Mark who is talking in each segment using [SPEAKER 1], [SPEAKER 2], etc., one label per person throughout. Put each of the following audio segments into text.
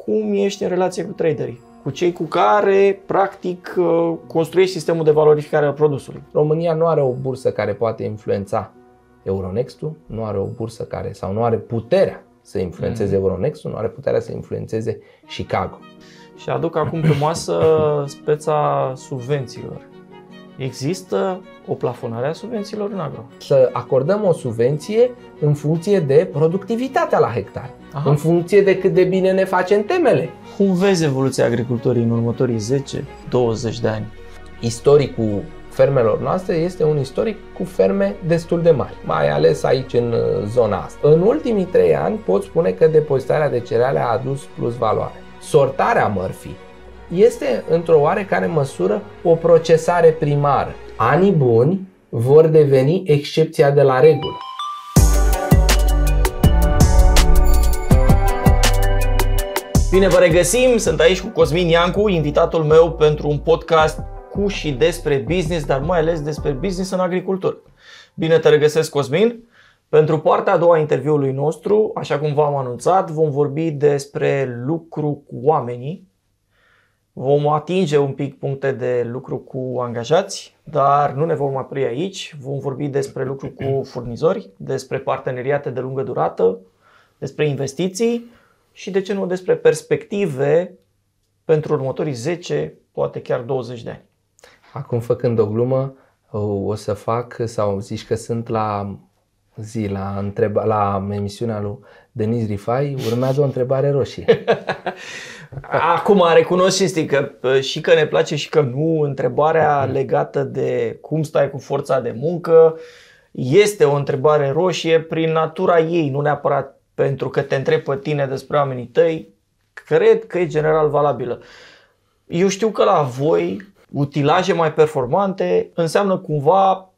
[SPEAKER 1] cum ești în relație cu traderii, cu cei cu care, practic, construiești sistemul de valorificare a produsului.
[SPEAKER 2] România nu are o bursă care poate influența Euronext-ul, nu are o bursă care, sau nu are puterea să influențeze Euronext-ul, nu are puterea să influențeze Chicago.
[SPEAKER 1] Și aduc acum pe masă speța subvențiilor. Există o plafonare a subvențiilor în agro?
[SPEAKER 2] Să acordăm o subvenție în funcție de productivitatea la hectar, în funcție de cât de bine ne facem temele.
[SPEAKER 1] Cum vezi evoluția agriculturii în următorii 10-20 de ani?
[SPEAKER 2] Istoricul fermelor noastre este un istoric cu ferme destul de mari, mai ales aici în zona asta. În ultimii 3 ani pot spune că depozitarea de cereale a adus plus valoare. Sortarea mărfii este într-o oarecare măsură o procesare primară. Anii buni vor deveni excepția de la regulă.
[SPEAKER 1] Bine vă regăsim, sunt aici cu Cosmin Iancu, invitatul meu pentru un podcast cu și despre business, dar mai ales despre business în agricultură. Bine te regăsesc, Cosmin! Pentru partea a doua a interviului nostru, așa cum v-am anunțat, vom vorbi despre lucru cu oamenii. Vom atinge un pic puncte de lucru cu angajați, dar nu ne vom opri aici. Vom vorbi despre lucru cu furnizori, despre parteneriate de lungă durată, despre investiții și, de ce nu, despre perspective pentru următorii 10, poate chiar 20 de ani.
[SPEAKER 2] Acum, făcând o glumă, o să fac, sau zici că sunt la emisiunea lui Denis Rifai, urmează o întrebare roșie.
[SPEAKER 1] Acum recunosc cinstit că și că ne place și că nu, întrebarea legată de cum stai cu forța de muncă este o întrebare roșie prin natura ei, nu neapărat pentru că te întreb pe tine despre oamenii tăi, cred că e general valabilă. Eu știu că la voi utilaje mai performante înseamnă cumva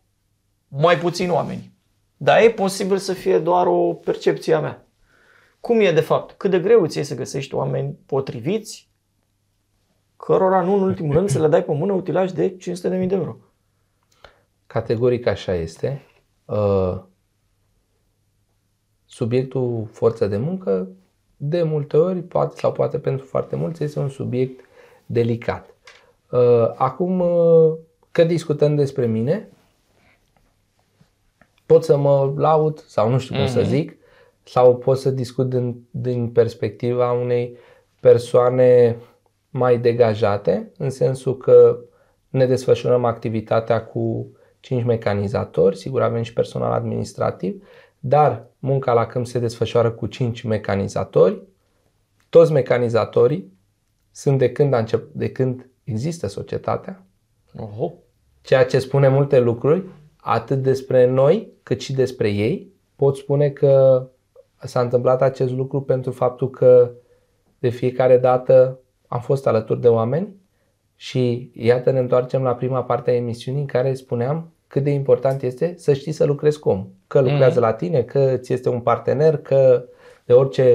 [SPEAKER 1] mai puțini oameni, dar e posibil să fie doar o percepție a mea. Cum e de fapt? Cât de greu ți e să găsești oameni potriviți cărora nu în ultimul rând să le dai pe mână utilaj de 500.000 de euro?
[SPEAKER 2] Categoric așa este. Subiectul forță de muncă de multe ori, poate pentru foarte mulți, este un subiect delicat. Acum că discutăm despre mine, pot să mă laud sau nu știu cum să zic, sau pot să discut din perspectiva unei persoane mai degajate, în sensul că ne desfășurăm activitatea cu 5 mecanizatori, sigur avem și personal administrativ, dar munca la câmp se desfășoară cu 5 mecanizatori. Toți mecanizatorii sunt de când există societatea, ceea ce spune multe lucruri, atât despre noi cât și despre ei. Pot spune că s-a întâmplat acest lucru pentru faptul că de fiecare dată am fost alături de oameni și iată ne întoarcem la prima parte a emisiunii în care spuneam cât de important este să știi să lucrezi cu omul. Că lucrează la tine, că ți este un partener, că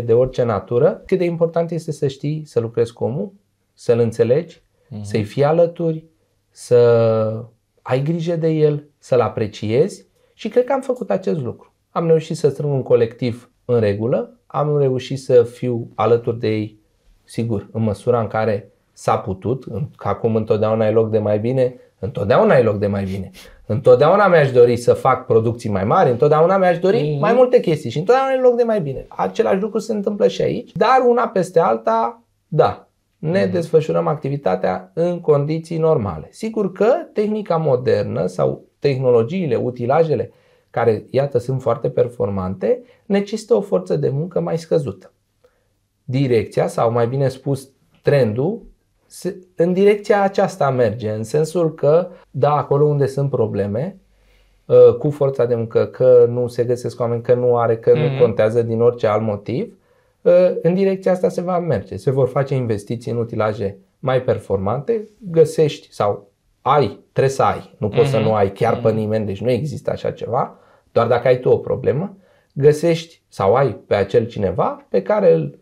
[SPEAKER 2] de orice natură. Cât de important este să știi să lucrezi cu omul, să-l înțelegi, să-i fii alături, să ai grijă de el, să-l apreciezi și cred că am făcut acest lucru. Am reușit să strâng un colectiv în regulă, am reușit să fiu alături de ei, sigur, în măsura în care s-a putut, că acum întotdeauna ai loc de mai bine, întotdeauna ai loc de mai bine. Întotdeauna mi-aș dori să fac producții mai mari, întotdeauna mi-aș dori mai multe chestii și întotdeauna ai loc de mai bine. Același lucru se întâmplă și aici, dar una peste alta, da, ne desfășurăm activitatea în condiții normale. Sigur că tehnica modernă sau tehnologiile, utilajele, care, iată, sunt foarte performante, necesită o forță de muncă mai scăzută. Direcția, sau mai bine spus, trendul, în direcția aceasta merge, în sensul că, da, acolo unde sunt probleme cu forța de muncă, că nu se găsesc oameni, că nu are, că nu contează din orice alt motiv, în direcția asta se va merge. Se vor face investiții în utilaje mai performante, găsești sau trebuie să ai, nu poți să nu ai chiar pe nimeni, deci nu există așa ceva, doar dacă ai tu o problemă, găsești sau ai pe acel cineva pe care îl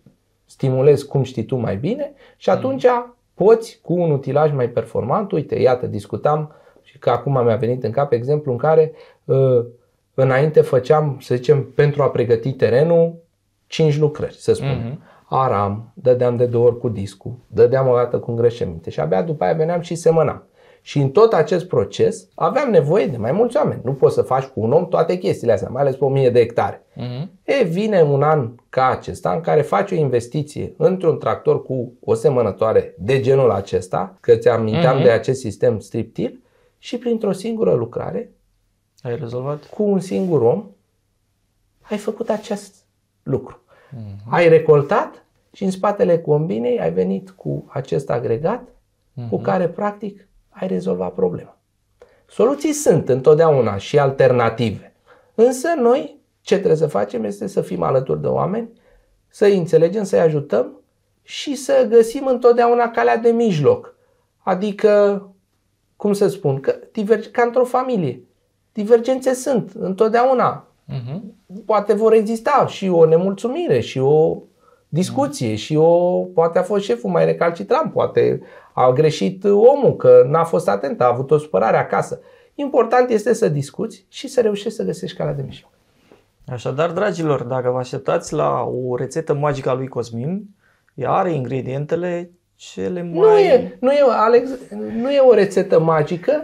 [SPEAKER 2] stimulezi cum știi tu mai bine și atunci poți cu un utilaj mai performant. Uite, iată, discutam și că acum mi-a venit în cap exemplu în care înainte făceam, să zicem, pentru a pregăti terenul 5 lucrări, să spunem. aram, dădeam de 2 ori cu discul, dădeam o dată cu îngrășăminte și abia după aia veneam și semănam. Și în tot acest proces aveam nevoie de mai mulți oameni. Nu poți să faci cu un om toate chestiile astea, mai ales pe 1000 de hectare. Vine un an ca acesta în care faci o investiție într-un tractor cu o semănătoare de genul acesta, că ți-aminteam de acest sistem strip-tip, și printr-o singură lucrare,
[SPEAKER 1] ai rezolvat?
[SPEAKER 2] Cu un singur om, ai făcut acest lucru. Ai recoltat și în spatele combinei ai venit cu acest agregat cu care practic ai rezolvat problema. Soluții sunt întotdeauna și alternative. Însă noi ce trebuie să facem este să fim alături de oameni, să-i înțelegem, să-i ajutăm și să găsim întotdeauna calea de mijloc. Adică, cum să spun, ca într-o familie. Divergențe sunt întotdeauna. Poate vor exista și o nemulțumire și o discuție și poate a fost șeful mai recalcitrant, poate a greșit omul că n-a fost atent, a avut o supărare acasă. Important este să discuți și să reușești să găsești calea de mijloc.
[SPEAKER 1] Așadar, dragilor, dacă vă așteptați la o rețetă magică a lui Cosmin, ea are ingredientele cele mai...
[SPEAKER 2] Nu e o rețetă magică,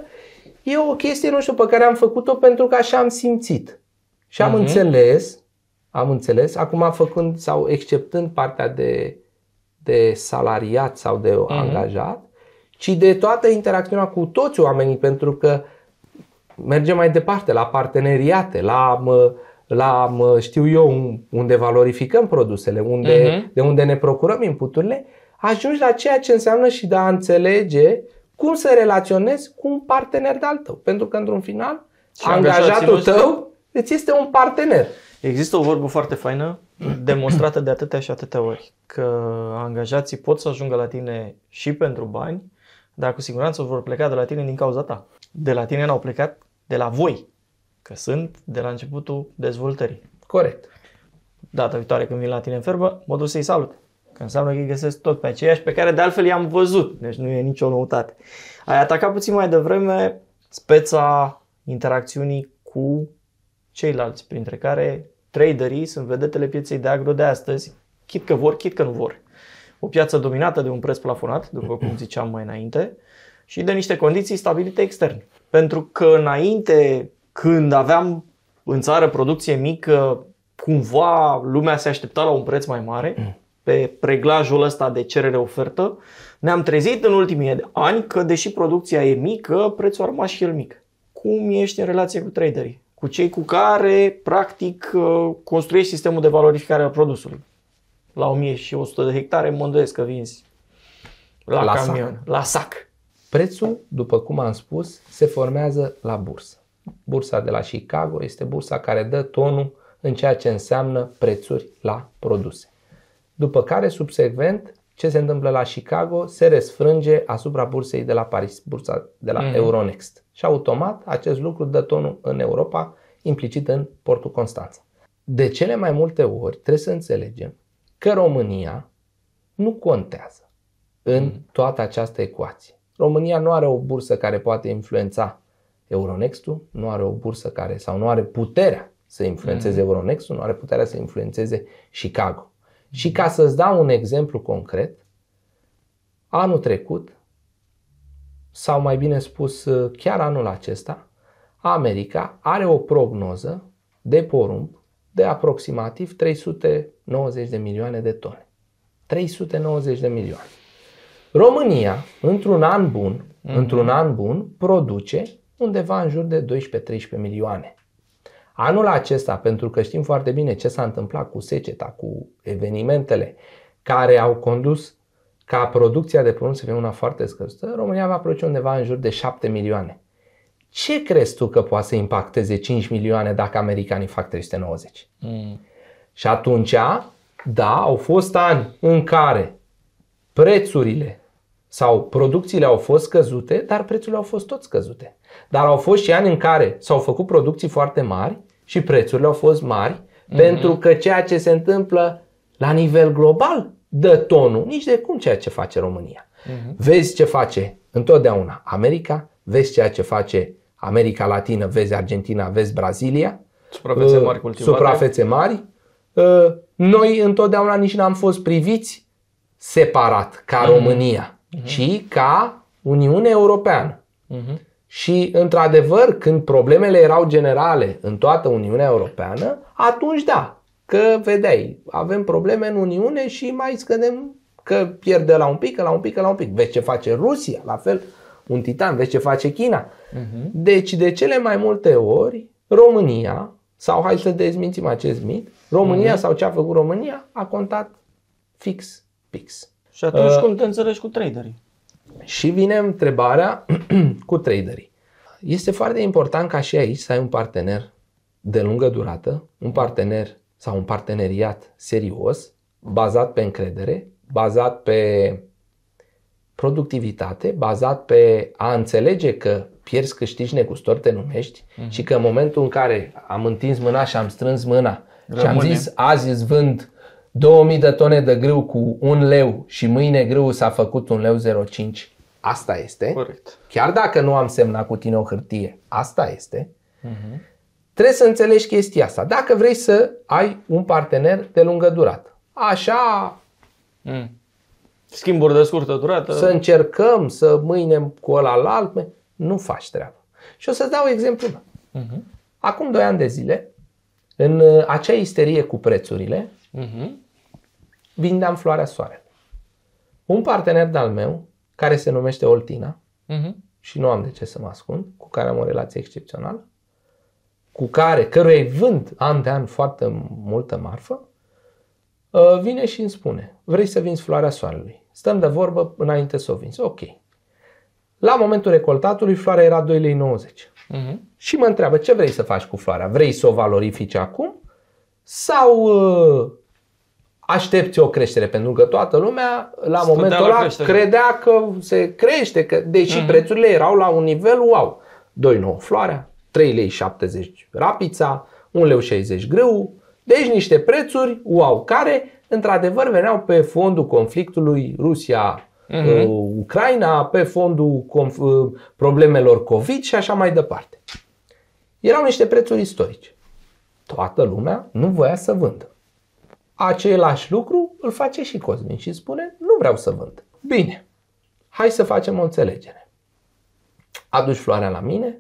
[SPEAKER 2] e o chestie, nu știu, pe care am făcut-o pentru că așa am simțit. Și am înțeles, acum făcând sau exceptând partea de salariat sau de angajat, ci de toată interacțiunea cu toți oamenii, pentru că mergem mai departe la parteneriate, știu eu, unde valorificăm produsele, de unde ne procurăm inputurile, ajungi la ceea ce înseamnă și de a înțelege cum să relaționezi cu un partener de-al tău. Pentru că, într-un final, angajatul tău îți este un partener.
[SPEAKER 1] Există o vorbă foarte faină, demonstrată de atâtea și atâtea ori, că angajații pot să ajungă la tine și pentru bani, dar cu siguranță vor pleca de la tine din cauza ta. De la tine n-au plecat, de la voi, că sunt de la începutul dezvoltării.
[SPEAKER 2] Corect.
[SPEAKER 1] Data viitoare când vin la tine în fermă, mă duc să-i salut. Că înseamnă că îi găsesc tot pe aceiași pe care de altfel i-am văzut. Deci nu e nicio noutate. Ai atacat puțin mai devreme speța interacțiunii cu ceilalți, printre care traderii sunt vedetele pieței de agro de astăzi, chit că vor, chit că nu vor. O piață dominată de un preț plafonat, după cum ziceam mai înainte, și de niște condiții stabilite extern. Pentru că înainte, când aveam în țară producție mică, cumva lumea se aștepta la un preț mai mare, pe preglajul ăsta de cerere-ofertă, ne-am trezit în ultimii ani că, deși producția e mică, prețul a rămas și el mic. Cum ești în relație cu traderii? Cu cei cu care, practic, construiești sistemul de valorificare a produsului. La 1100 de hectare mă îndoiesc că vinzi la camion, la sac.
[SPEAKER 2] Prețul, după cum am spus, se formează la bursă. Bursa de la Chicago este bursa care dă tonul în ceea ce înseamnă prețuri la produse. După care, subsecvent, ce se întâmplă la Chicago se răsfrânge asupra bursei de la Paris, bursa de la Euronext. Și automat acest lucru dă tonul în Europa, implicit în portul Constanța. De cele mai multe ori trebuie să înțelegem că România nu contează în toată această ecuație. România nu are o bursă care poate influența Euronext-ul, nu are o bursă care sau nu are puterea să influențeze Euronext-ul, nu are puterea să influențeze Chicago. Și ca să-ți dau un exemplu concret, anul trecut, sau mai bine spus chiar anul acesta, America are o prognoză de porumb de aproximativ 390 de milioane de tone. 390 de milioane. România, într-un an bun, produce undeva în jur de 12-13 milioane. Anul acesta, pentru că știm foarte bine ce s-a întâmplat cu seceta, cu evenimentele care au condus ca producția de porumb să fie una foarte scăzută, România va produce undeva în jur de 7 milioane. Ce crezi tu că poate să impacteze 5 milioane dacă americanii fac 390? Și atunci, da, au fost ani în care prețurile sau producțiile au fost scăzute, dar prețurile au fost tot scăzute. Dar au fost și ani în care s-au făcut producții foarte mari și prețurile au fost mari, pentru că ceea ce se întâmplă la nivel global dă tonul, nici de cum ceea ce face România. Vezi ce face întotdeauna America, vezi ceea ce face America Latină, vezi Argentina, vezi Brazilia,
[SPEAKER 1] suprafețe mari cultivate.
[SPEAKER 2] Suprafețe mari, Noi întotdeauna nici n-am fost priviți separat ca România, ci ca Uniune Europeană. Și, într-adevăr, când problemele erau generale în toată Uniunea Europeană, atunci da, că vedeai, avem probleme în Uniune și mai scădem că pierde la un pic, la un pic, la un pic. Vezi ce face Rusia, la fel, un titan, vezi ce face China. Deci, de cele mai multe ori, România, sau hai să dezmințim acest mit, România sau ce a făcut România a contat fix.
[SPEAKER 1] Și atunci cum te înțelegi cu traderii?
[SPEAKER 2] Și vine întrebarea cu traderii. Este foarte important ca și aici să ai un partener de lungă durată, un partener sau un parteneriat serios, bazat pe încredere, bazat pe productivitate, bazat pe a înțelege că pierzi, câștigi, negustor te numești și că în momentul în care am întins mâna și am strâns mâna și am zis azi îți vând 2000 de tone de grâu cu 1 leu și mâine grâul s-a făcut 1,05 leu, asta este.
[SPEAKER 1] Corect.
[SPEAKER 2] Chiar dacă nu am semnat cu tine o hârtie, asta este. Trebuie să înțelegi chestia asta. Dacă vrei să ai un partener de lungă durată. Așa...
[SPEAKER 1] Schimburi de scurtă durată.
[SPEAKER 2] Să încercăm, să mâine cu ălalt, nu faci treaba. Și o să-ți dau exemplu. Acum 2 ani de zile, în acea isterie cu prețurile, vindeam floarea soarelui. Un partener de-al meu, care se numește Oltina, și nu am de ce să mă ascund, cu care am o relație excepțională, căruia îi vând an de an foarte multă marfă, vine și îmi spune, vrei să vinzi floarea soarelui? Stăm de vorbă înainte să o vinzi. Ok. La momentul recoltatului, floarea era 2,90 lei. Și mă întreabă, ce vrei să faci cu floarea? Vrei să o valorifici acum? Sau aștepți o creștere? Pentru că toată lumea, la momentul ăla, credea că se crește, că, deși prețurile erau la un nivel wow. 2,9 floarea, 3,70 lei rapița, 1,60 lei grâu. Deci niște prețuri wow, care într-adevăr veneau pe fondul conflictului Rusia-Ucraina, pe fondul problemelor COVID și așa mai departe. Erau niște prețuri istorice. Toată lumea nu voia să vândă. Același lucru îl face și Cosmin și spune, nu vreau să vând. Bine, hai să facem o înțelegere. Aduci floarea la mine,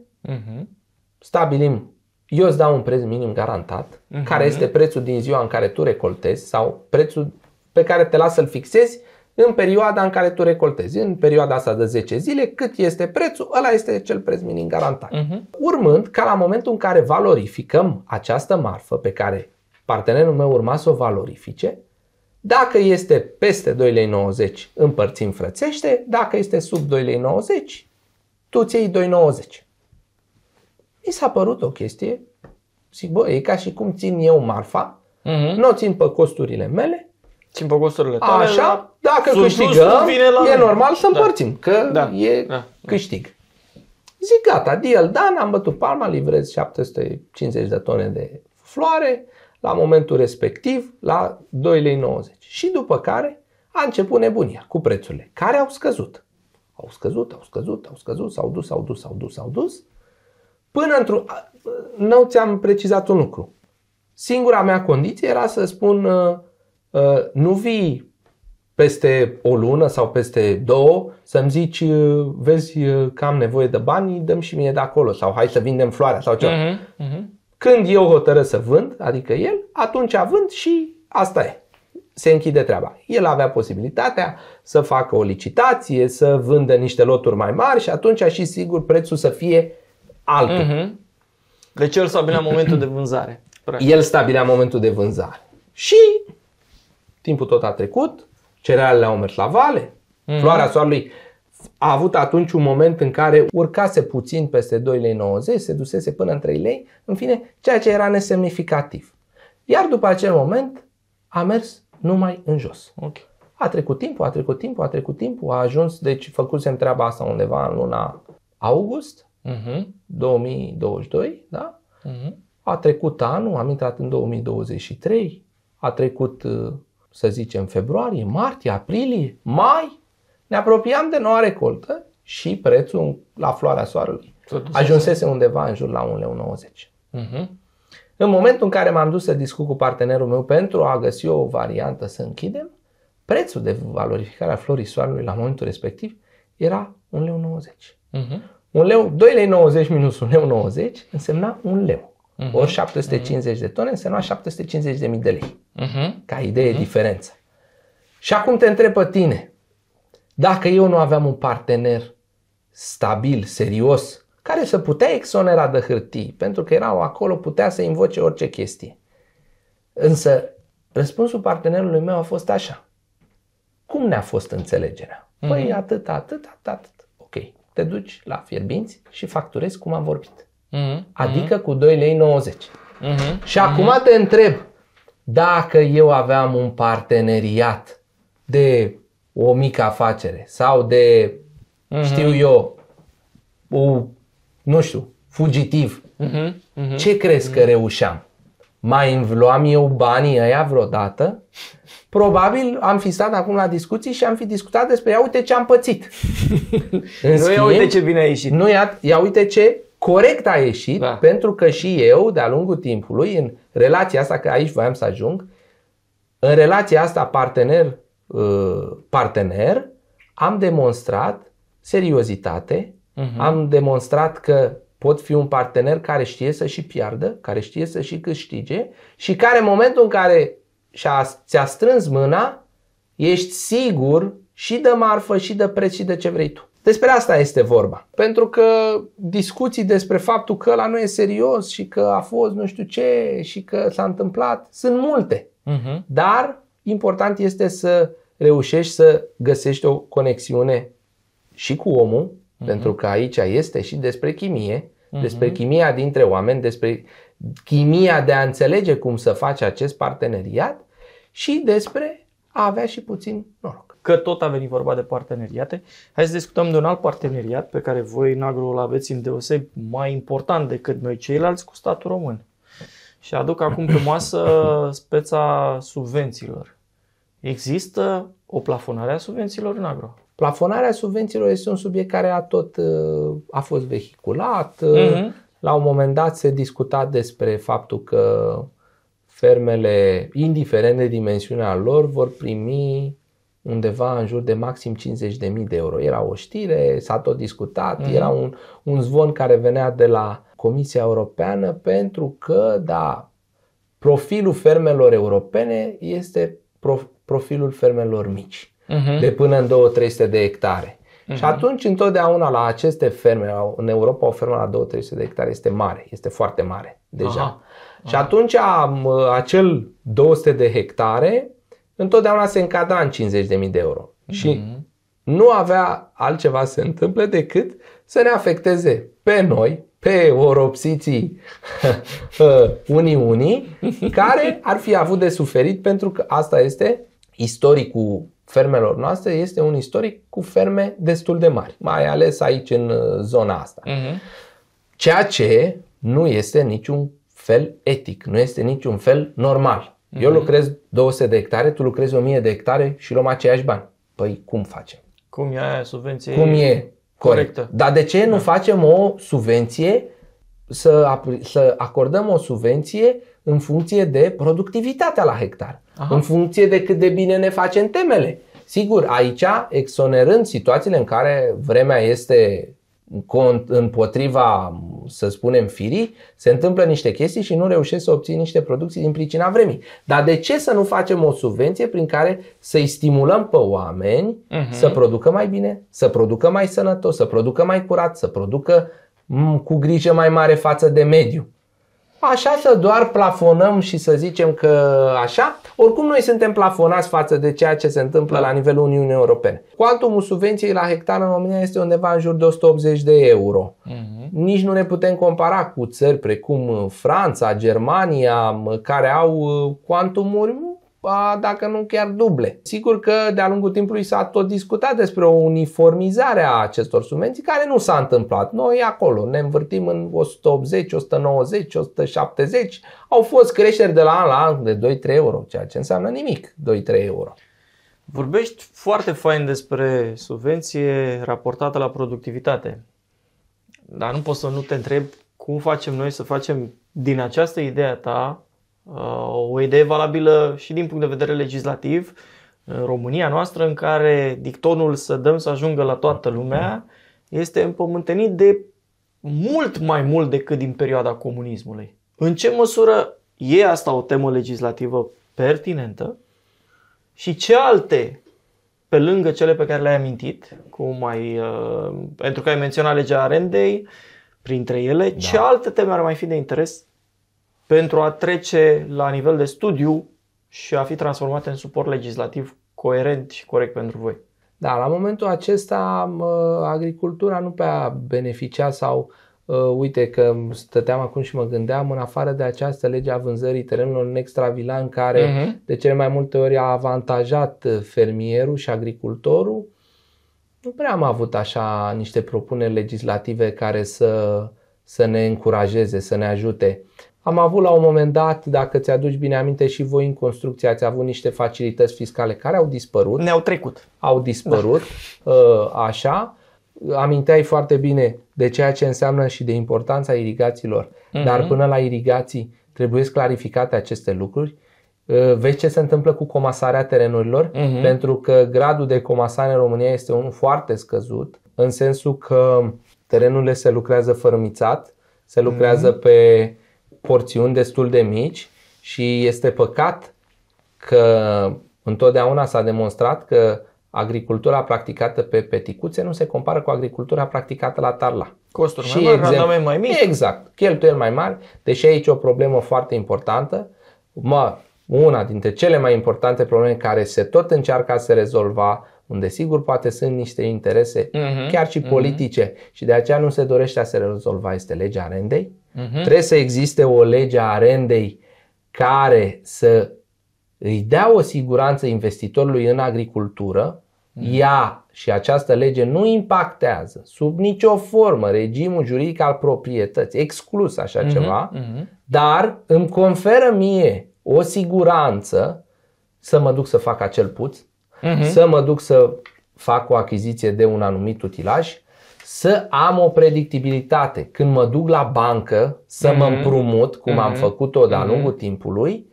[SPEAKER 2] stabilim, eu îți dau un preț minim garantat, care este prețul din ziua în care tu recoltezi sau prețul pe care te las să-l fixezi în perioada în care tu recoltezi. În perioada asta de 10 zile, cât este prețul, ăla este cel preț minim garantat. Urmând ca la momentul în care valorificăm această marfă pe care partenerul meu urma să o valorifice, dacă este peste 2,90 lei împărțim frățește, dacă este sub 2,90 lei, tu ți iei 2,90 lei. Mi s-a părut o chestie, zic, bă, e ca și cum țin eu marfa, nu o țin pe costurile mele,
[SPEAKER 1] țin pe costurile tale,
[SPEAKER 2] așa, dacă câștigăm, e normal să împărțim, că câștig. Zic, gata, deal done, am bătut palma, livrez 750 de tone de floare, la momentul respectiv, la 2,90 lei. Și după care a început nebunia cu prețurile, care au scăzut. Au scăzut, s-au dus. Până nu ți-am precizat un lucru. Singura mea condiție era să spun nu vii peste o lună sau peste 2 să-mi zici vezi că am nevoie de bani, dăm și mie de acolo sau hai să vindem floarea sau ceva. Când eu hotărăsc să vând, adică el, atunci vând și asta e. Se închide treaba. El avea posibilitatea să facă o licitație, să vândă niște loturi mai mari și atunci și sigur prețul să fie altul.
[SPEAKER 1] Deci el stabilea momentul de vânzare.
[SPEAKER 2] El stabilea momentul de vânzare. Și timpul tot a trecut, cerealele au mers la vale, floarea soarelui a avut atunci un moment în care urcase puțin peste 2,90 lei, se dusese până în 3 lei, în fine, ceea ce era nesemnificativ. Iar după acel moment a mers numai în jos.
[SPEAKER 1] Okay.
[SPEAKER 2] A trecut timpul, a ajuns, deci făcusem treaba asta undeva în luna august 2022, da? A trecut anul, am intrat în 2023, a trecut, să zicem, februarie, martie, aprilie, mai, ne apropiam de noua recoltă și prețul la floarea soarelui ajunsese undeva în jur la 1,90 lei. În momentul în care m-am dus să discut cu partenerul meu pentru a găsi o variantă să închidem, prețul de valorificare a florii soarelui la momentul respectiv era 1,90 lei. 2,90 lei minus 1,90 lei însemna 1 leu. Ori 750 de tone însemna 750.000 de lei. Ca idee diferența. Și acum te întreb pe tine, dacă eu nu aveam un partener stabil, serios, care să putea exonera de hârtii, pentru că erau acolo, putea să invoce orice chestie. Însă răspunsul partenerului meu a fost așa. Cum ne-a fost înțelegerea? Păi atât. Ok, te duci la Fierbinți și facturezi cum am vorbit. Adică cu 2,90 lei. Și acum te întreb, dacă eu aveam un parteneriat de o mică afacere sau de, știu eu, nu știu, fugitiv, ce crezi că reușeam? Mai îmi luam eu banii ăia vreodată? Probabil am fi stat acum la discuții și am fi discutat despre ia uite ce am pățit.
[SPEAKER 1] Ia uite ce bine a ieșit.
[SPEAKER 2] Ia uite ce corect a ieșit, pentru că și eu, de-a lungul timpului, în relația asta, că aici voiam să ajung, în relația asta partener, am demonstrat seriozitate, am demonstrat că pot fi un partener care știe să și piardă, care știe să și câștige și care în momentul în care ți-a strâns mâna, ești sigur și de marfă, și de preț, și de ce vrei tu. Despre asta este vorba. Pentru că discuții despre faptul că ăla nu e serios și că a fost nu știu ce și că s-a întâmplat, sunt multe. Dar important este să reușești să găsești o conexiune și cu omul, pentru că aici este și despre chimie, despre chimia dintre oameni, despre chimia de a înțelege cum să faci acest parteneriat și despre a avea și puțin noroc.
[SPEAKER 1] Că tot a venit vorba de parteneriate, hai să discutăm de un alt parteneriat pe care voi în Agro îl aveți îndeosebi mai important decât noi ceilalți cu statul român. Și aduc acum pe masă speța subvențiilor. Există o plafonare a subvențiilor în Agro?
[SPEAKER 2] Plafonarea subvențiilor este un subiect care a fost vehiculat. La un moment dat se discuta despre faptul că fermele, indiferent de dimensiunea lor, vor primi undeva în jur de maxim 50.000 de euro. Era o știre, s-a tot discutat, era un zvon care venea de la Comisia Europeană pentru că, da, profilul fermelor europene este profilul fermelor mici, de până în 200-300 de hectare. Și atunci, întotdeauna la aceste ferme, în Europa o fermă la 200-300 de hectare este mare, este foarte mare deja. Și atunci acel 200 de hectare întotdeauna se încadra în 50.000 de euro. Și nu avea altceva să se întâmple decât să ne afecteze pe noi, pe oropsiții unii, care ar fi avut de suferit, pentru că asta este istoricul fermelor noastre, este un istoric cu ferme destul de mari, mai ales aici în zona asta. Ceea ce nu este niciun fel etic, nu este niciun fel normal. Eu lucrez 200 de hectare, tu lucrezi 1000 de hectare și luăm aceiași bani. Păi cum facem?
[SPEAKER 1] Cum e aia subvenție?
[SPEAKER 2] Cum e corectă? Dar de ce nu facem o subvenție, să acordăm o subvenție în funcție de productivitatea la hectar, în funcție de cât de bine ne facem temele? Sigur, aici, exonerând situațiile în care vremea este împotriva, să spunem, firii, se întâmplă niște chestii și nu reușesc să obții niște producții din pricina vremii. Dar de ce să nu facem o subvenție prin care să-i stimulăm pe oameni să producă mai bine, să producă mai sănătos, să producă mai curat, să producă cu grijă mai mare față de mediu? Așa să doar plafonăm și să zicem că așa? Oricum noi suntem plafonați față de ceea ce se întâmplă la nivelul Uniunii Europene. Cuantumul subvenției la hectar în România este undeva în jur de 180 de euro. Nici nu ne putem compara cu țări precum Franța, Germania, care au cuantumuri, dacă nu chiar duble. Sigur că de-a lungul timpului s-a tot discutat despre o uniformizare a acestor subvenții, care nu s-a întâmplat. Noi acolo ne învârtim în 180, 190, 170. Au fost creșteri de la an la an de 2-3 euro, ceea ce înseamnă nimic, 2-3 euro.
[SPEAKER 1] Vorbești foarte fain despre subvenție raportată la productivitate. Dar nu pot să nu te întreb cum facem noi să facem din această idee a ta, o idee valabilă și din punct de vedere legislativ, în România noastră, în care dictonul să dăm să ajungă la toată lumea este împământenit de mult mai mult decât din perioada comunismului. În ce măsură e asta o temă legislativă pertinentă și ce alte, pe lângă cele pe care le-ai amintit, pentru că ai menționat legea arendei, printre ele, ce alte teme ar mai fi de interes pentru a trece la nivel de studiu și a fi transformate în suport legislativ coerent și corect pentru voi?
[SPEAKER 2] Da, la momentul acesta agricultura nu prea beneficia sau uite că stăteam acum și mă gândeam, în afară de această lege a vânzării terenurilor în extravilan care de cele mai multe ori a avantajat fermierul și agricultorul, nu prea am avut așa niște propuneri legislative care să ne încurajeze, să ne ajute. Am avut la un moment dat, dacă ți-aduci bine aminte și voi în construcție, ați avut niște facilități fiscale care au dispărut.
[SPEAKER 1] Ne-au trecut.
[SPEAKER 2] Au dispărut, așa. Aminteai foarte bine de ceea ce înseamnă și de importanța irigațiilor, dar până la irigații trebuie clarificate aceste lucruri. Vezi ce se întâmplă cu comasarea terenurilor, pentru că gradul de comasare în România este unul foarte scăzut, în sensul că terenurile se lucrează fărâmițat, se lucrează pe porțiuni destul de mici și este păcat că întotdeauna s-a demonstrat că agricultura practicată pe peticuțe nu se compară cu agricultura practicată la tarla.
[SPEAKER 1] Costuri mai mari, randament mai mici.
[SPEAKER 2] Exact, cheltuieli mai mari, deși aici e o problemă foarte importantă. Una dintre cele mai importante probleme care se tot încearcă a se rezolva, unde sigur poate sunt niște interese chiar și politice și de aceea nu se dorește a se rezolva, este legea arendei. Trebuie să existe o lege a arendei care să îi dea o siguranță investitorului în agricultură. Ea și această lege nu impactează sub nicio formă regimul juridic al proprietății, exclus așa ceva, dar îmi conferă mie o siguranță să mă duc să fac acel puț, să mă duc să fac o achiziție de un anumit utilaj, să am o predictibilitate. Când mă duc la bancă să mă împrumut, cum am făcut-o de-a lungul timpului,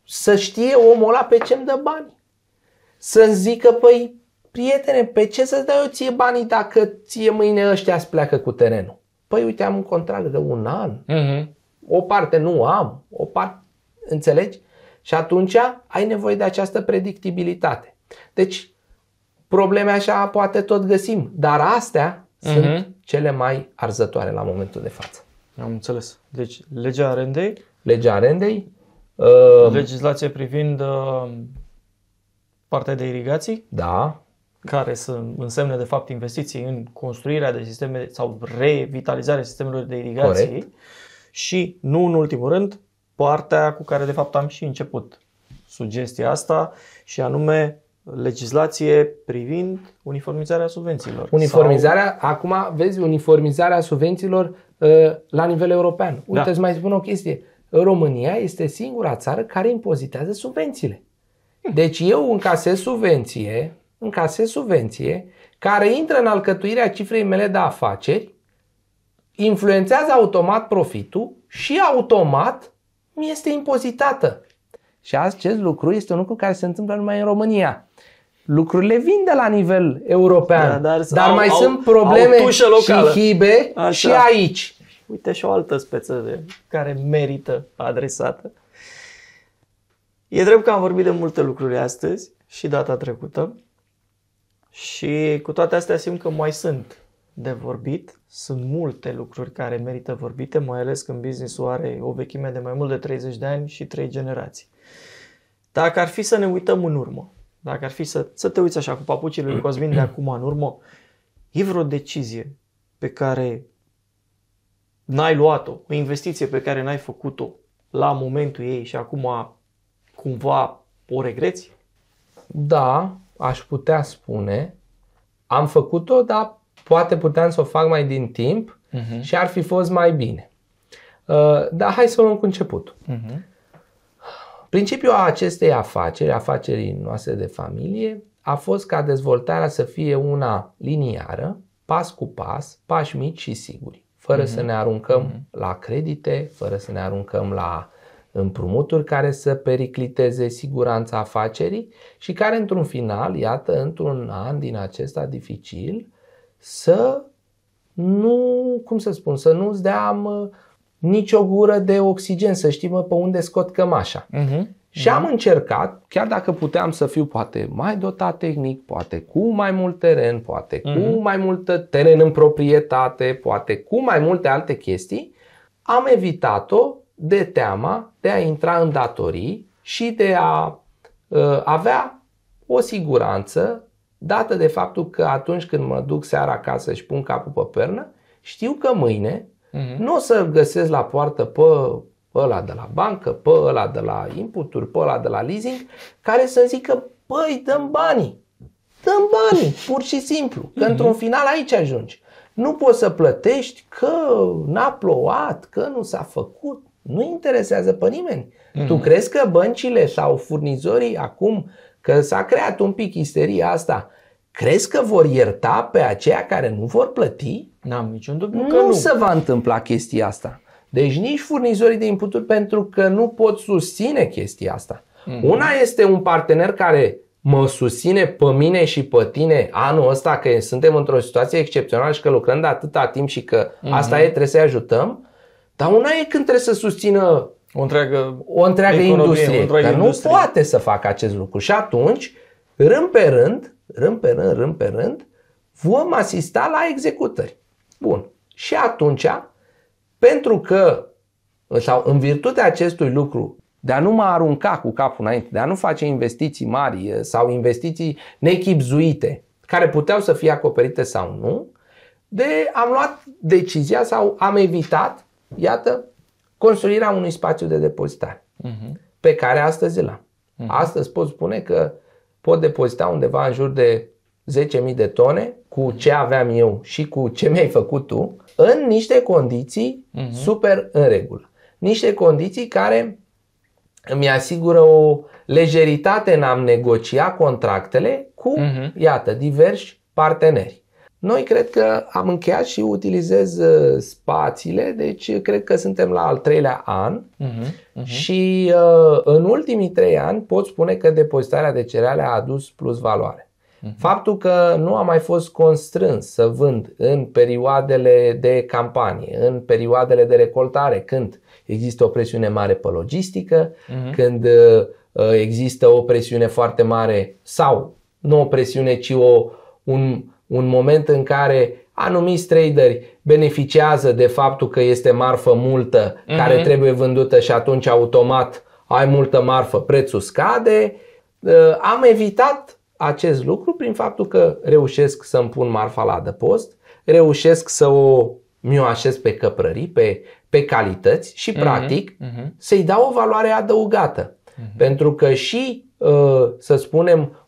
[SPEAKER 2] să știe omul ăla pe ce-mi dă bani. Să-mi zică, păi, prietene, pe ce să-ți dau eu ție banii dacă ție mâine ăștia îți pleacă cu terenul? Păi uite, am un contract de un an. O parte nu am, o parte, înțelegi? Și atunci ai nevoie de această predictibilitate. Deci, probleme așa poate tot găsim, dar astea sunt cele mai arzătoare la momentul de față.
[SPEAKER 1] Am înțeles. Deci, legea arendei.
[SPEAKER 2] Legea arendei.
[SPEAKER 1] Legislație privind partea de irigații.
[SPEAKER 2] Da.
[SPEAKER 1] Care să însemne de fapt investiții în construirea de sisteme sau revitalizarea sistemelor de irigații. Corect. Și, nu în ultimul rând, partea cu care de fapt am și început sugestia asta, și anume legislație privind uniformizarea subvențiilor.
[SPEAKER 2] Uniformizarea, acum vezi, uniformizarea subvențiilor la nivel european. Uite, îți mai spun o chestie. România este singura țară care impozitează subvențiile. Deci eu încasez subvenție care intră în alcătuirea cifrei mele de afaceri, influențează automat profitul și automat mi este impozitată. Și acest lucru este un lucru care se întâmplă numai în România. Lucrurile vin de la nivel european, dar mai sunt probleme și hibe și aici.
[SPEAKER 1] Uite și o altă speță care merită adresată. E drept că am vorbit de multe lucruri astăzi și data trecută și cu toate astea simt că mai sunt de vorbit. Sunt multe lucruri care merită vorbite, mai ales când business-ul are o vechime de mai mult de 30 de ani și 3 generații. Dacă ar fi să ne uităm în urmă, dacă ar fi să te uiți așa cu papucile lui Cosmin de acum în urmă, e vreo decizie pe care n-ai luat-o, o investiție pe care n-ai făcut-o la momentul ei și acum cumva o regreți?
[SPEAKER 2] Da, aș putea spune. Am făcut-o, dar poate puteam să o fac mai din timp și ar fi fost mai bine. Dar hai să o luăm cu începutul. Principiul acestei afacerii noastre de familie, a fost ca dezvoltarea să fie una liniară, pas cu pas, pași mici și siguri. fără să ne aruncăm la credite, fără să ne aruncăm la împrumuturi care să pericliteze siguranța afacerii și care într-un final, iată, într-un an din acesta dificil, să nu-ți dea nicio gură de oxigen, să știi pe unde scot cămașa. Și am încercat, chiar dacă puteam să fiu poate mai dotat tehnic, poate cu mai mult teren, poate cu mai mult teren în proprietate, poate cu mai multe alte chestii, am evitat-o de teama de a intra în datorii și de a avea o siguranță dată de faptul că atunci când mă duc seara acasă și pun capul pe pernă, știu că mâine nu o să găsesc la poartă pe ăla de la bancă, pe ăla de la inputuri, pe ăla de la leasing, care să zică, băi, dăm banii, pur și simplu, că într-un final aici ajungi. Nu poți să plătești că n-a plouat, că nu s-a făcut, nu interesează pe nimeni. Tu crezi că băncile sau furnizorii acum, că s-a creat un pic isteria asta, crezi că vor ierta pe aceia care nu vor plăti?
[SPEAKER 1] N-am niciun dubiu că nu.
[SPEAKER 2] Nu se va întâmpla chestia asta. Deci nici furnizorii de inputuri, pentru că nu pot susține chestia asta. Una este un partener care mă susține pe mine și pe tine anul ăsta, că suntem într-o situație excepțională și că lucrăm de atâta timp și că asta e, trebuie să-i ajutăm. Dar una e când trebuie să susțină o întreagă industrie, că nu poate să facă acest lucru. Și atunci, rând pe rând, vom asista la executări. Bun. Și atunci, pentru că, sau în virtutea acestui lucru, de a nu mă arunca cu capul înainte, de a nu face investiții mari sau investiții nechibzuite, care puteau să fie acoperite sau nu, am luat decizia sau am evitat, iată, construirea unui spațiu de depozitare, pe care astăzi l-am. Astăzi pot spune că pot depozita undeva în jur de 10.000 de tone cu ce aveam eu și cu ce mi-ai făcut tu, în niște condiții super în regulă. Niște condiții care îmi asigură o lejeritate în a-mi negocia contractele cu, iată, diversi parteneri. Noi cred că am încheiat și utilizez spațiile, deci cred că suntem la al 3-lea an și în ultimii 3 ani pot spune că depozitarea de cereale a adus plus valoare. Faptul că nu am mai fost constrâns să vând în perioadele de campanie, în perioadele de recoltare, când există o presiune mare pe logistică, când există o presiune foarte mare sau nu o presiune, ci un moment în care anumiți traderi beneficiază de faptul că este marfă multă care trebuie vândută și atunci automat ai multă marfă, prețul scade. Am evitat acest lucru prin faptul că reușesc să-mi pun marfa la adăpost, reușesc să mi-o așez pe căprării, pe calități și practic să-i dau o valoare adăugată. Pentru că și, să spunem,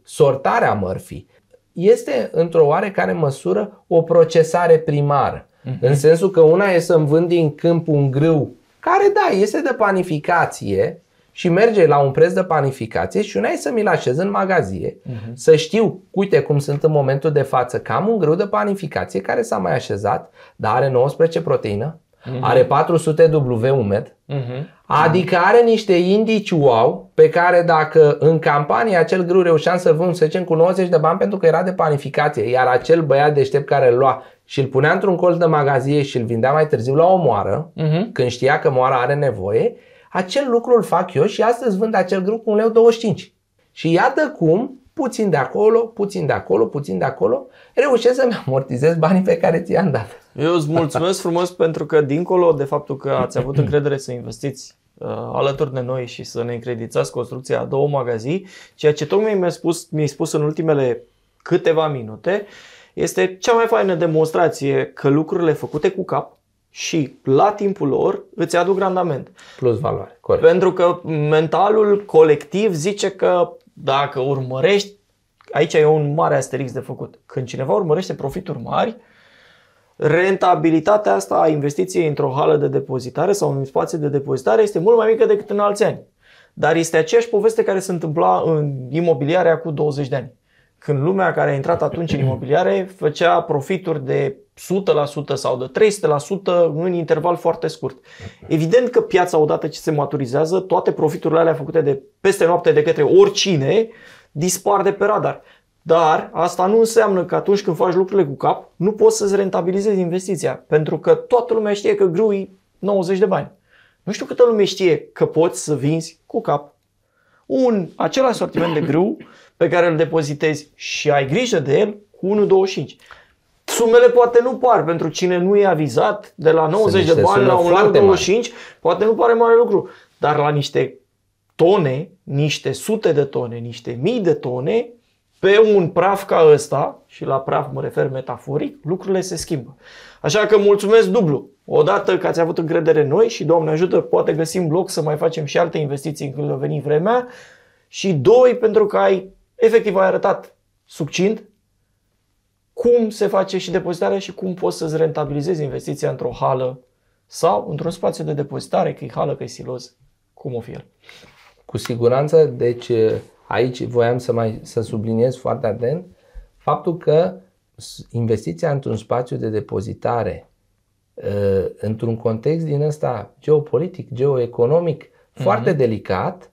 [SPEAKER 2] sortarea mărfii este într-o oarecare măsură o procesare primară. În sensul că una e să-mi vând din câmp un grâu care, da, este de panificație și merge la un preț de panificație, și una e să mi-l așez în magazie, să știu, uite cum sunt în momentul de față, că am un grâu de panificație care s-a mai așezat, dar are 19 proteină, are 400 W umed, adică are niște indici wow, pe care dacă în campanie acel grâu reușeam să-l vând, să zicem, cu 90 de bani pentru că era de panificație, iar acel băiat deștept care îl lua și îl punea într-un colț de magazie și îl vindea mai târziu la o moară, când știa că moara are nevoie, acel lucru îl fac eu și astăzi vând acel grâu cu 1,25 lei. Și iată cum, puțin de acolo, reușesc să-mi amortizez banii pe care ți-i-am dat.
[SPEAKER 1] Eu îți mulțumesc frumos pentru că, dincolo de faptul că ați avut încredere să investiți alături de noi și să ne încredințați construcția a 2 magazii, ceea ce tocmai mi-ai spus în ultimele câteva minute, este cea mai faină demonstrație că lucrurile făcute cu cap și la timpul lor îți aduc randament.
[SPEAKER 2] Plus valoare, corect.
[SPEAKER 1] Pentru că mentalul colectiv zice că dacă urmărești, aici e un mare asterix de făcut. Când cineva urmărește profituri mari, rentabilitatea asta a investiției într-o hală de depozitare sau în spațiu de depozitare este mult mai mică decât în alți ani. Dar este aceeași poveste care se întâmpla în imobiliare acum 20 de ani. Când lumea care a intrat atunci în imobiliare făcea profituri de 100% sau de 300% în interval foarte scurt. Evident că piața, odată ce se maturizează, toate profiturile alea făcute de peste noapte de către oricine dispar de pe radar. Dar asta nu înseamnă că atunci când faci lucrurile cu cap, nu poți să-ți rentabilizezi investiția. Pentru că toată lumea știe că grâu e 90 de bani. Nu știu câtă lume știe că poți să vinzi cu cap același sortiment de grâu pe care îl depozitezi și ai grijă de el cu 1,25. Sumele poate nu par, pentru cine nu e avizat, de la 90 de bani la 1,25, poate nu pare mare lucru. Dar la niște tone, niște sute de tone, niște mii de tone, pe un praf ca ăsta, și la praf mă refer metaforic, lucrurile se schimbă. Așa că mulțumesc dublu. Odată că ați avut încredere în noi și Doamne ajută, poate găsim loc să mai facem și alte investiții când va veni vremea. Și doi, pentru că ai arătat succint cum se face și depozitarea și cum poți să-ți rentabilizezi investiția într-o hală sau într-un spațiu de depozitare, că e hală, că e siloz, cum o fi el.
[SPEAKER 2] Cu siguranță, deci aici voiam să subliniez foarte atent faptul că investiția într-un spațiu de depozitare într-un context din ăsta geopolitic, geoeconomic foarte delicat,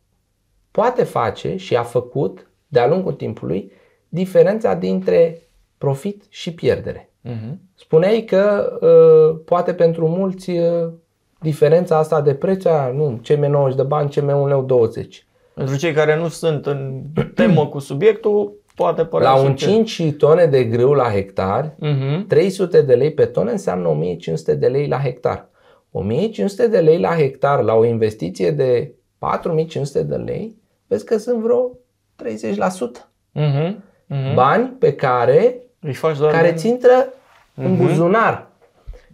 [SPEAKER 2] poate face și a făcut de-a lungul timpului diferența dintre profit și pierdere. Spuneai că poate pentru mulți diferența asta de preț, nu, CM90 de bani, CM1,20 lei.
[SPEAKER 1] Pentru cei care nu sunt în temă cu subiectul, poate părea
[SPEAKER 2] la un 5 tone de grâu la hectar, 300 de lei pe tonă înseamnă 1500 de lei la hectar. 1500 de lei la hectar la o investiție de 4500 de lei, vezi că sunt vreo 30%. Bani pe care ți intră în buzunar.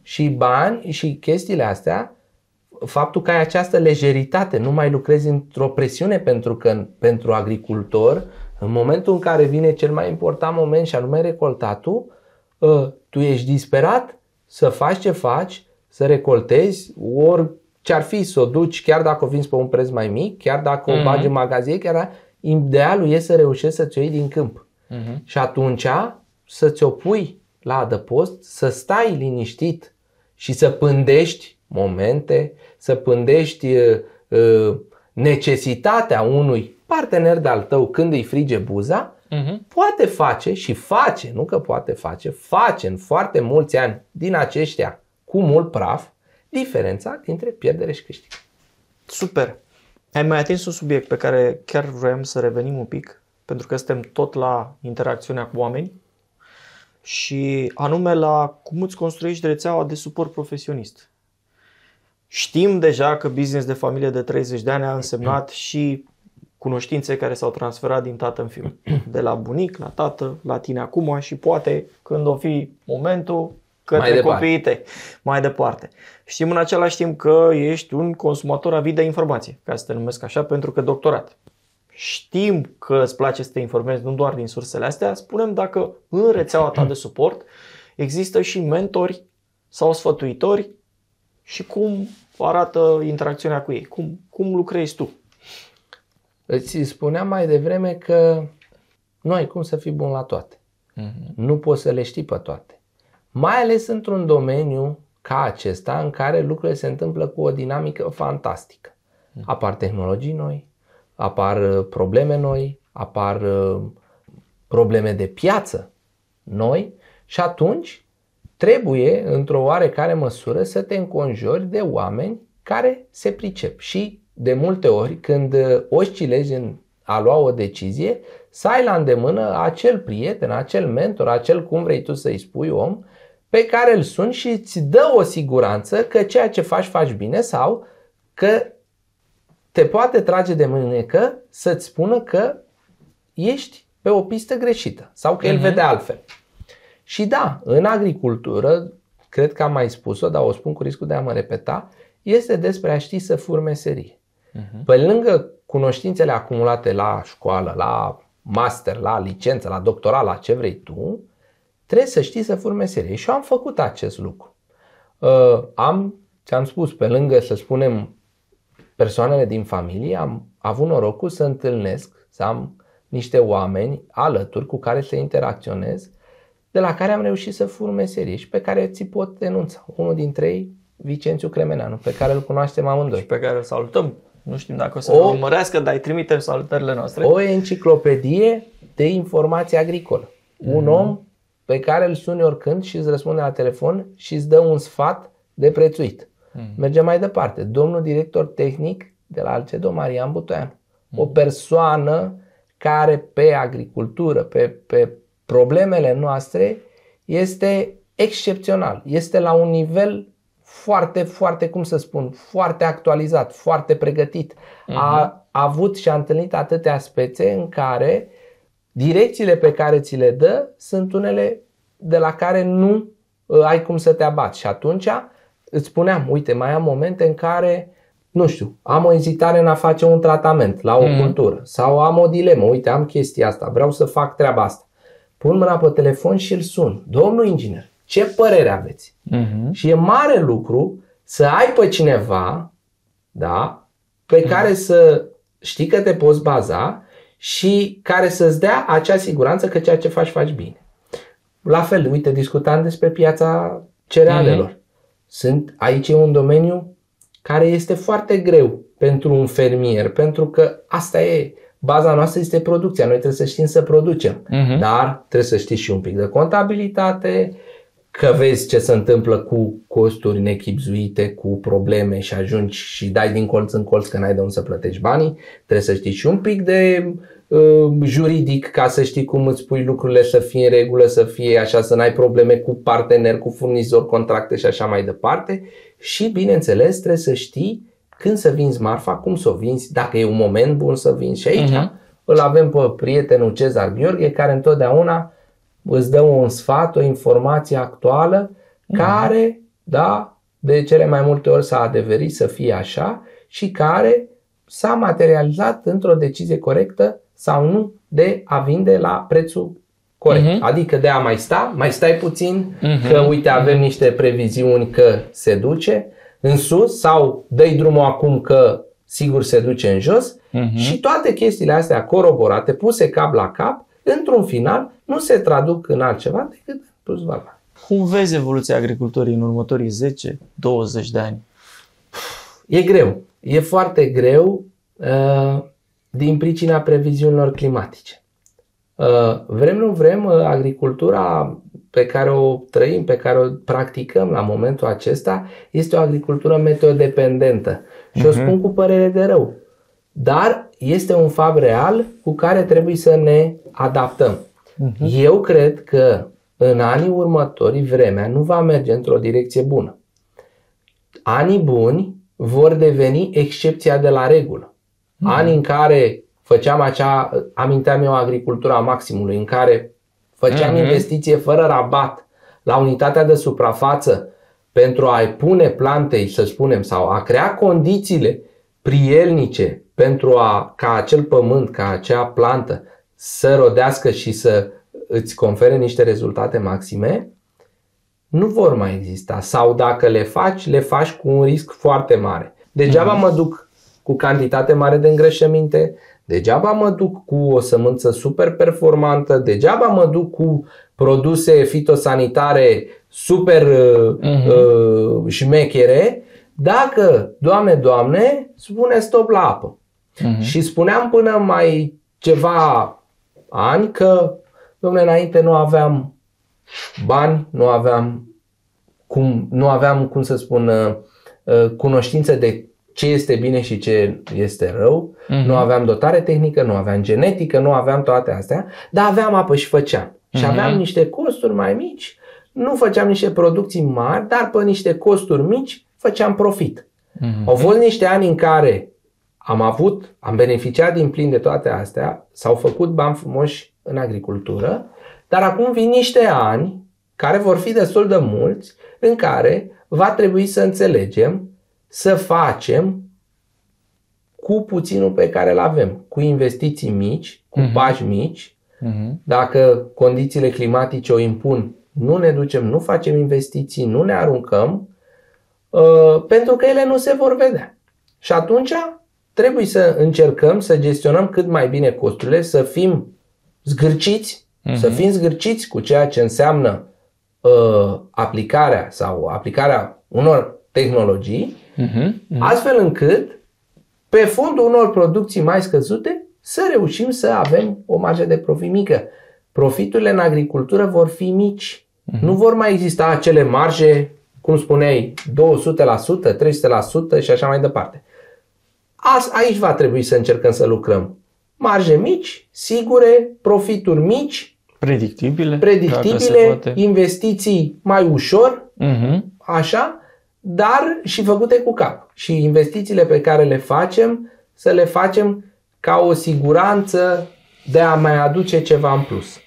[SPEAKER 2] Și bani și chestiile astea, faptul că ai această lejeritate, nu mai lucrezi într-o presiune, pentru că pentru agricultor, în momentul în care vine cel mai important moment și anume recoltatul, tu ești disperat să faci ce faci, să recoltezi, ori ce-ar fi să o duci, chiar dacă o vinzi pe un preț mai mic, chiar dacă o bagi în magazie, chiar idealul e să reușești să-ți o iei din câmp. Și atunci să-ți o pui la adăpost, să stai liniștit și să pândești momente, să pândești necesitatea unui partener de-al tău când îi frige buza, poate face și face, nu că poate face în foarte mulți ani din aceștia cu mult praf, diferența dintre pierdere și câștig.
[SPEAKER 1] Super! Ai mai atins un subiect pe care chiar vroiam să revenim un pic, pentru că suntem tot la interacțiunea cu oameni, și anume la cum îți construiești rețeaua de suport profesionist. Știm deja că business de familie de 30 de ani a însemnat și cunoștințe care s-au transferat din tată în fiu. De la bunic, la tată, la tine acum și poate când o fi momentul către copiii tăi. Mai departe. Știm în același timp că ești un consumator avid de informație, ca să te numesc așa, pentru că doctorat. Știm că îți place să te informezi nu doar din sursele astea, spunem dacă în rețeaua ta de suport există și mentori sau sfătuitori și cum arată interacțiunea cu ei, cum lucrezi tu.
[SPEAKER 2] Îți spuneam mai devreme că nu ai cum să fii bun la toate. Nu poți să le știi pe toate. Mai ales într-un domeniu ca acesta în care lucrurile se întâmplă cu o dinamică fantastică. Apar tehnologii noi, apar probleme noi, apar probleme de piață noi și atunci trebuie, într-o oarecare măsură, să te înconjori de oameni care se pricep. Și de multe ori, când oscilezi în a lua o decizie, să ai la îndemână acel prieten, acel mentor, acel, cum vrei tu să-i spui, om, pe care îl suni și îți dă o siguranță că ceea ce faci bine sau că te poate trage de mânecă să-ți spună că ești pe o pistă greșită sau că el vede altfel. Și da, în agricultură, cred că am mai spus-o, dar o spun cu riscul de a mă repeta, este despre a ști să furi meserie. Pe lângă cunoștințele acumulate la școală, la master, la licență, la doctorat, la ce vrei tu, trebuie să știi să furi meserie. Și eu am făcut acest lucru. Ți-am spus, pe lângă, să spunem, persoanele din familie, am avut norocul să întâlnesc, să am niște oameni alături cu care să interacționez, de la care am reușit să fur meserie și pe care ți pot denunța. Unul dintre ei, Vicențiu Cremeneanu, pe care îl cunoaștem amândoi.
[SPEAKER 1] Și pe care îl salutăm. Nu știm dacă o să urmărească, dar îi trimitem salutările noastre.
[SPEAKER 2] O enciclopedie de informație agricolă. Un om pe care îl suni oricând și îți răspunde la telefon și îți dă un sfat de prețuit. Mergem mai departe. Domnul director tehnic de la Alcedo, Marian Butoianu. O persoană care pe agricultură, pe problemele noastre este excepțional. Este la un nivel foarte, foarte, cum să spun, foarte actualizat, foarte pregătit. A avut și a întâlnit atâtea spețe în care direcțiile pe care ți le dă sunt unele de la care nu ai cum să te abați. Și atunci îți spuneam, uite, mai am momente în care, nu știu, am o ezitare în a face un tratament la o cultură sau am o dilemă, uite, am chestia asta, vreau să fac treaba asta. Pun mâna pe telefon și îl sun. Domnul inginer, ce părere aveți? Și e mare lucru să ai pe cineva, da, pe care să știi că te poți baza și care să-ți dea acea siguranță că ceea ce faci bine. La fel, uite, discutam despre piața cerealelor. Aici e un domeniu care este foarte greu pentru un fermier, pentru că asta e, baza noastră este producția, noi trebuie să știm să producem, dar trebuie să știi și un pic de contabilitate, că vezi ce se întâmplă cu costuri nechibzuite, cu probleme și ajungi și dai din colț în colț că n-ai de unde să plătești banii, trebuie să știi și un pic de juridic ca să știi cum îți pui lucrurile să fie în regulă, să fie așa, să n-ai probleme cu parteneri, cu furnizori, contracte și așa mai departe. Și bineînțeles trebuie să știi când să vinzi marfa, cum să o vinzi, dacă e un moment bun să vinzi. Și aici îl avem pe prietenul Cezar Gheorghe, care întotdeauna îți dă un sfat, o informație actuală care, da, de cele mai multe ori s-a adeverit să fie așa și care s-a materializat într-o decizie corectă sau nu de a vinde la prețul corect. Adică de a mai stai puțin, că uite avem niște previziuni că se duce în sus sau dă-i drumul acum că sigur se duce în jos și toate chestiile astea coroborate, puse cap la cap, într-un final nu se traduc în altceva decât plus valoare.
[SPEAKER 1] Cum vezi evoluția agriculturii în următorii 10-20 de ani?
[SPEAKER 2] E greu. E foarte greu din pricina previziunilor climatice. Vrem, nu vrem, agricultura pe care o trăim, pe care o practicăm la momentul acesta, este o agricultură meteodependentă. Și o spun cu părere de rău. Dar este un fapt real cu care trebuie să ne adaptăm. Eu cred că în anii următori vremea nu va merge într-o direcție bună. Anii buni vor deveni excepția de la regulă. Anii în care făceam aminteam eu agricultura maximului, în care făceam investiție fără rabat la unitatea de suprafață pentru a-i pune plantei, să spunem, sau a crea condițiile prielnice pentru ca acel pământ, ca acea plantă să rodească și să îți confere niște rezultate maxime, nu vor mai exista. Sau dacă le faci cu un risc foarte mare. Degeaba mă duc cu cantitate mare de îngrășăminte, degeaba mă duc cu o sămânță super performantă, degeaba mă duc cu produse fitosanitare super șmechere, dacă, Doamne, spune stop la apă. Și spuneam până mai ceva ani că, dom'le, înainte nu aveam bani, nu aveam cum să spun, cunoștință de ce este bine și ce este rău, nu aveam dotare tehnică, nu aveam genetică, nu aveam toate astea, dar aveam apă și făceam. Și aveam niște costuri mai mici, nu făceam niște producții mari, dar pe niște costuri mici făceam profit. Au fost niște ani în care am beneficiat din plin de toate astea, s-au făcut bani frumoși în agricultură, dar acum vin niște ani care vor fi destul de mulți, în care va trebui să înțelegem, să facem cu puținul pe care îl avem, cu investiții mici, cu pași mici. Dacă condițiile climatice o impun, nu ne ducem, nu facem investiții, nu ne aruncăm, pentru că ele nu se vor vedea. Și atunci trebuie să încercăm să gestionăm cât mai bine costurile, să fim zgârciți, Să fim zgârciți cu ceea ce înseamnă aplicarea sau aplicarea unor tehnologii, astfel încât pe fondul unor producții mai scăzute să reușim să avem o marjă de profit mică. Profiturile în agricultură vor fi mici. Nu vor mai exista acele marje, cum spuneai, 200%, 300% și așa mai departe. Aici va trebui să încercăm să lucrăm. Marje mici, sigure, profituri mici, predictibile, investiții mai ușor, așa, dar și făcute cu cap. Și investițiile pe care le facem, să le facem ca o siguranță de a mai aduce ceva în plus.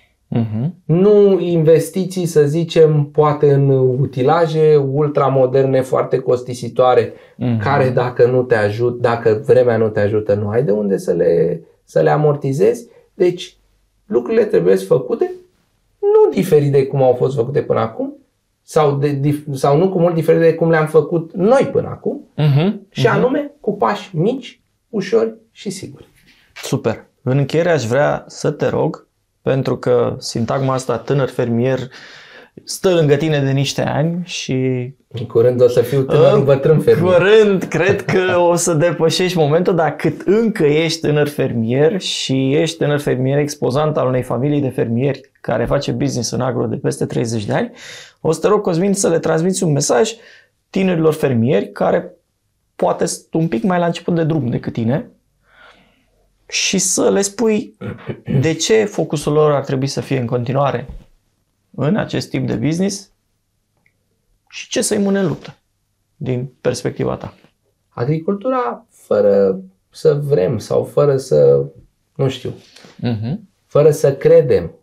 [SPEAKER 2] Nu investiții, să zicem, poate în utilaje ultramoderne, foarte costisitoare, care dacă nu te ajută, dacă vremea nu te ajută, nu ai de unde să le amortizezi. Deci lucrurile trebuie făcute nu diferit de cum au fost făcute până acum, sau nu cu mult diferit de cum le-am făcut noi până acum, și anume cu pași mici, ușori și siguri.
[SPEAKER 1] Super! În încheiere aș vrea să te rog, pentru că sintagma asta tânăr fermier stă lângă tine de niște ani și
[SPEAKER 2] în curând o să fiu tânăr bătrân fermier.
[SPEAKER 1] Curând cred că o să depășești momentul, dar cât încă ești tânăr fermier și ești tânăr fermier expozant al unei familii de fermieri care face business în agro de peste 30 de ani, o să te rog, Cosmin, să le transmiți un mesaj tinerilor fermieri care poate sunt un pic mai la început de drum decât tine și să le spui de ce focusul lor ar trebui să fie în continuare în acest tip de business și ce să-i mâne în luptă din perspectiva ta.
[SPEAKER 2] Agricultura, fără să vrem sau fără să, nu știu, fără să credem,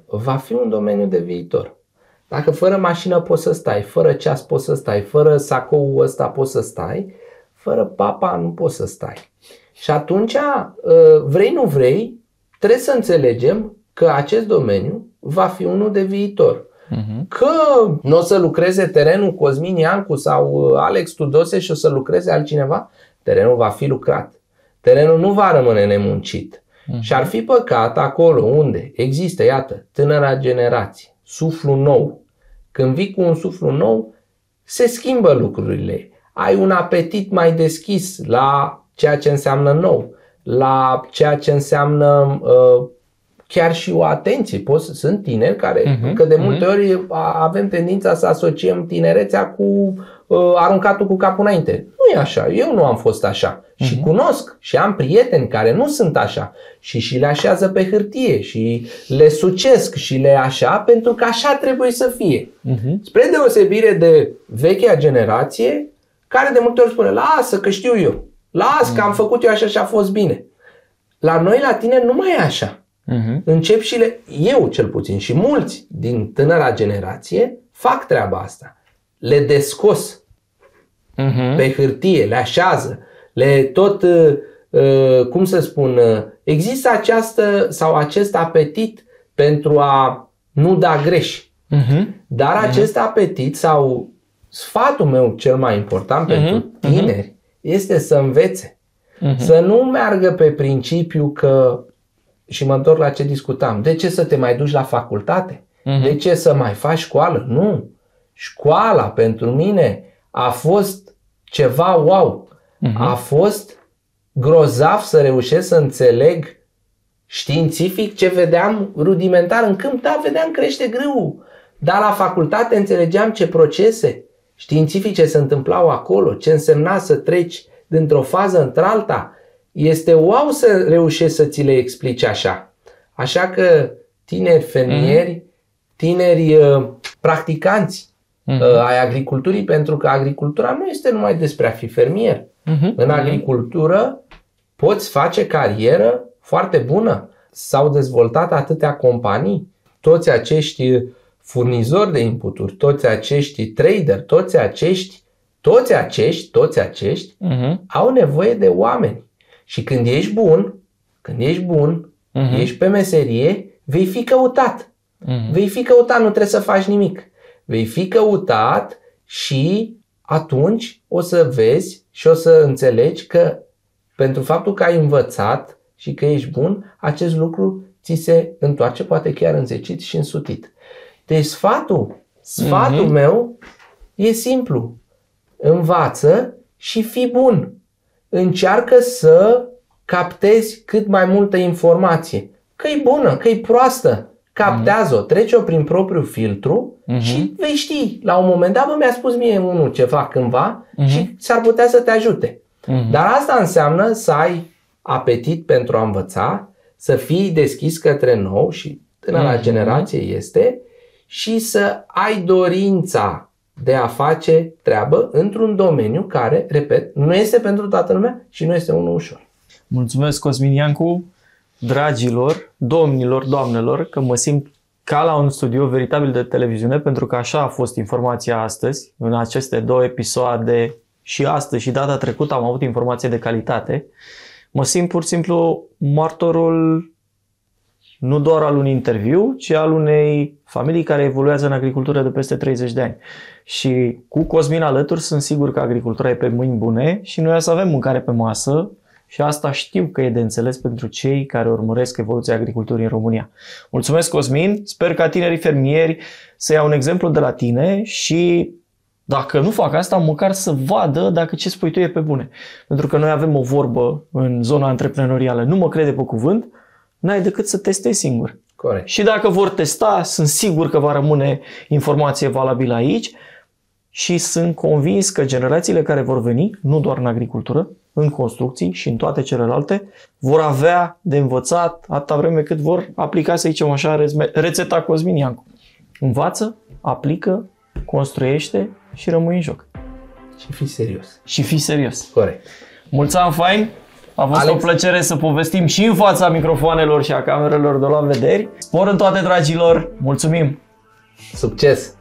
[SPEAKER 2] va fi un domeniu de viitor. Dacă fără mașină poți să stai, fără ceas poți să stai, fără sacoul ăsta poți să stai, fără papa nu poți să stai. Și atunci, vrei nu vrei, trebuie să înțelegem că acest domeniu va fi unul de viitor. Că nu o să lucreze terenul Cosmin Iancu sau Alex Tudose și o să lucreze altcineva, terenul va fi lucrat. Terenul nu va rămâne nemuncit. Și ar fi păcat acolo unde există, iată, tânăra generație, suflu nou. Când vii cu un suflu nou, se schimbă lucrurile. Ai un apetit mai deschis la ceea ce înseamnă nou, la ceea ce înseamnă chiar și o atenție. Sunt tineri care, că de multe ori avem tendința să asociem tinerețea cu aruncatul cu capul înainte. Nu e așa, eu nu am fost așa. Și cunosc și am prieteni care nu sunt așa și le așează pe hârtie și le sucesc și le așa, pentru că așa trebuie să fie. Spre deosebire de vechea generație, care de multe ori spune, lasă că știu eu, lasă că am făcut eu așa și a fost bine. La noi, la tine, nu mai e așa. Încep și eu cel puțin și mulți din tânăra generație fac treaba asta. Le descos pe hârtie, le așează, le tot, cum să spun, există această sau acest apetit pentru a nu da greș. Dar acest apetit sau sfatul meu cel mai important pentru tineri este să învețe. Să nu meargă pe principiu că, și mă întorc la ce discutam, de ce să te mai duci la facultate? De ce să mai faci școală? Nu. Școala pentru mine a fost ceva wow. A fost grozav să reușesc să înțeleg științific ce vedeam rudimentar în câmp. Da, vedeam crește grâul. Dar la facultate înțelegeam ce procese științifice se întâmplau acolo, ce însemna să treci dintr-o fază într-alta. Este wow să reușești să ți le explici așa. Așa că tineri fermieri, tineri practicanți ai agriculturii, pentru că agricultura nu este numai despre a fi fermier. În agricultură poți face carieră foarte bună. S-au dezvoltat atâtea companii, toți acești furnizori de inputuri, toți acești trader, toți acești au nevoie de oameni. Și când ești bun, ești pe meserie, vei fi căutat. Vei fi căutat, nu trebuie să faci nimic. Vei fi căutat și atunci o să vezi și o să înțelegi că pentru faptul că ai învățat și că ești bun, acest lucru ți se întoarce, poate chiar înzecit și însutit. Deci sfatul meu e simplu. Învață și fii bun. Încearcă să captezi cât mai multă informație. Că-i bună, că-i proastă, captează-o, trece-o prin propriul filtru și vei ști. La un moment dat, mi-a spus mie unul ceva cândva și s-ar putea să te ajute. Dar asta înseamnă să ai apetit pentru a învăța, să fii deschis către nou și tânăra generație este, și să ai dorința de a face treabă într-un domeniu care, repet, nu este pentru toată lumea și nu este unul ușor.
[SPEAKER 1] Mulțumesc, Cosmin Iancu, dragilor, domnilor, doamnelor, că mă simt ca la un studio veritabil de televiziune, pentru că așa a fost informația astăzi, în aceste 2 episoade, și astăzi și data trecută am avut informație de calitate. Mă simt pur și simplu martorul nu doar al unui interviu, ci al unei familii care evoluează în agricultură de peste 30 de ani. Și cu Cosmin alături sunt sigur că agricultura e pe mâini bune și noi o să avem mâncare pe masă și asta știu că e de înțeles pentru cei care urmăresc evoluția agriculturii în România. Mulțumesc, Cosmin, sper ca tinerii fermieri să iau un exemplu de la tine și dacă nu fac asta, măcar să vadă dacă ce spui tu e pe bune. Pentru că noi avem o vorbă în zona antreprenorială, nu mă crede pe cuvânt, n-ai decât să testezi singur.
[SPEAKER 2] Corect.
[SPEAKER 1] Și dacă vor testa, sunt sigur că va rămâne informație valabilă aici și sunt convins că generațiile care vor veni, nu doar în agricultură, în construcții și în toate celelalte, vor avea de învățat atâta vreme cât vor aplica, să zicem așa, rețeta Cosmin Iancu. Învață, aplică, construiește și rămâi în joc.
[SPEAKER 2] Și fii serios.
[SPEAKER 1] Și fii serios.
[SPEAKER 2] Corect.
[SPEAKER 1] Mulți ani fain! A fost o plăcere să povestim și în fața microfoanelor și a camerelor de la vederi. Spor în toate, dragilor! Mulțumim!
[SPEAKER 2] Succes!